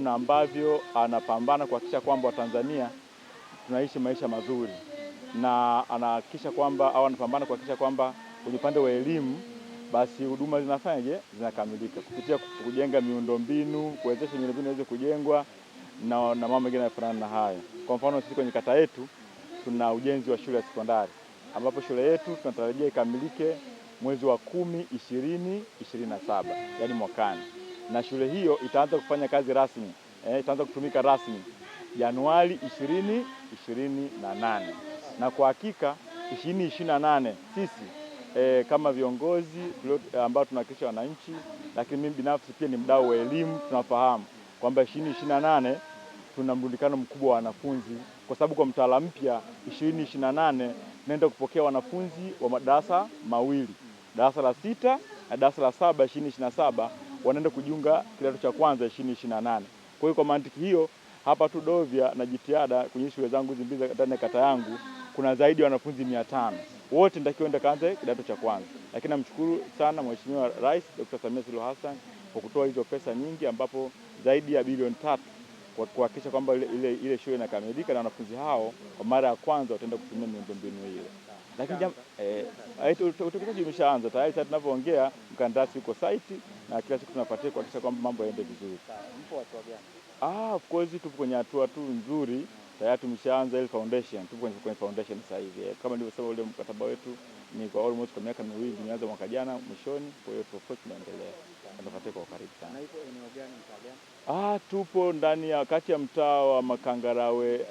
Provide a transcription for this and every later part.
namna ambavyo anapambana kuhakikisha kwamba Watanzania tunaishi maisha mazuri, na anahakikisha kwamba au anapambana kuhakikisha kwamba kwenye upande wa elimu basi huduma zinakamilika kupitia kujenga miundombinu, kuwezesha miundombinu iweze kujengwa na mambo mengine yanayofanana na hayo. Kwa mfano sisi kwenye kata yetu tuna ujenzi wa shule ya sekondari ambapo shule yetu tunatarajia ikamilike mwezi wa 10 2027, yani mwakani. Na shule hiyo itaanza kufanya kazi rasmi, itaanza kutumika rasmi Januari 2028. Na kwa hakika 2028 sisi kama viongozi ambao tunawakilisha wananchi, lakini mimi binafsi pia ni mdau wa elimu, tunafahamu kwamba 2028 tuna mrundikano mkubwa wa wanafunzi, kwa sababu kwa mtaala mpya 2028 naenda kupokea wanafunzi wa madarasa mawili, darasa la 6 na darasa la 7 2027 wanaenda kujiunga kidato cha kwanza 2028. Kwa hiyo kwa mantiki hiyo hapa tu Dovya na jitihada kwenye shule zangu mbili ndani ya kata yangu kuna zaidi ya wanafunzi 500. Wote nitakiwa enda kaanze kidato cha kwanza. Lakini namshukuru sana Mheshimiwa Rais Dr. Samia Suluhu Hassan kwa kutoa hizo pesa nyingi, ambapo zaidi ya bilioni 3 kwa kuhakikisha kwamba ile shule inakamilika na wanafunzi hao kwa mara ya kwanza wataenda kutumia miundombinu ile. Lakini utekelezaji umeshaanza tayari. Sasa tunavyoongea mkandarasi yuko site na kila siku tunafuatia kuhakikisha kwamba mambo yaende vizuri. Mpo hatua gani? Of course tupo kwenye hatua tu nzuri. Tayari tumeshaanza ile foundation. Tupo kwenye foundation sasa hivi. Kama nilivyosema ule mkataba wetu ni kwa almost kwa miaka 2, tumeanza mwaka jana mwishoni. Kwa hiyo tunaendelea. Tunafuatia kwa karibu sana. Na ipo eneo gani, mtaa gani? Tupo ndani ya kati ya mtaa wa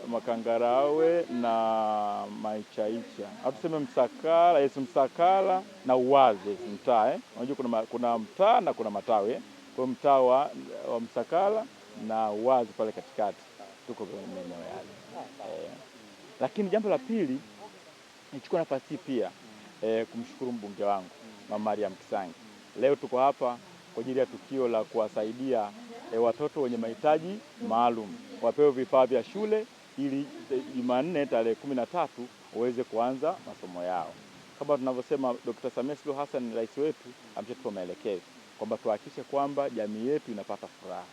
Makangarawe na Maichaicha. Au tuseme Msakala, Msakala na Uwazi mtaa. Unajua kuna mtaa na kuna matawi. Kwa mtaa wa Msakala na Uwazi pale katikati. Tuko kwenye maeneo yale. Lakini jambo la pili nichukua nafasi pia kumshukuru mbunge wangu Mama Mariam Kisangi. Leo tuko hapa kwa ajili ya tukio la kuwasaidia watoto wenye mahitaji maalum wapewe vifaa vya shule ili Jumanne tarehe 13 waweze kuanza masomo yao. Kama tunavyosema, Dr. Samia Suluhu Hassan rais wetu ameshatupa maelekezo kwamba tuhakikishe kwamba jamii yetu inapata furaha.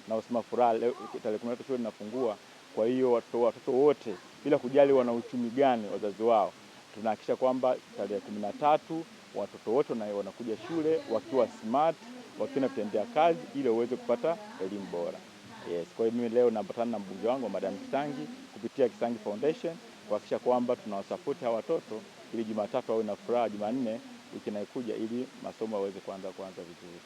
Na usema furaha, tarehe 13 shule inafungua. Kwa hiyo watoto wote bila kujali wana uchumi gani wazazi wao, tunahakikisha kwamba tarehe 13 watoto wote wanakuja shule wakiwa smart, wakiwa wanatendea kazi ili waweze kupata elimu bora. Yes, kwa hiyo mimi leo naambatana na mbunge wangu Madam Kisangi kupitia Kisangi Foundation kuhakikisha kwamba tunawasupport hawa watoto ili Jumatatu wawe na furaha, Jumanne wiki inayokuja ili masomo yaweze kuanza vizuri.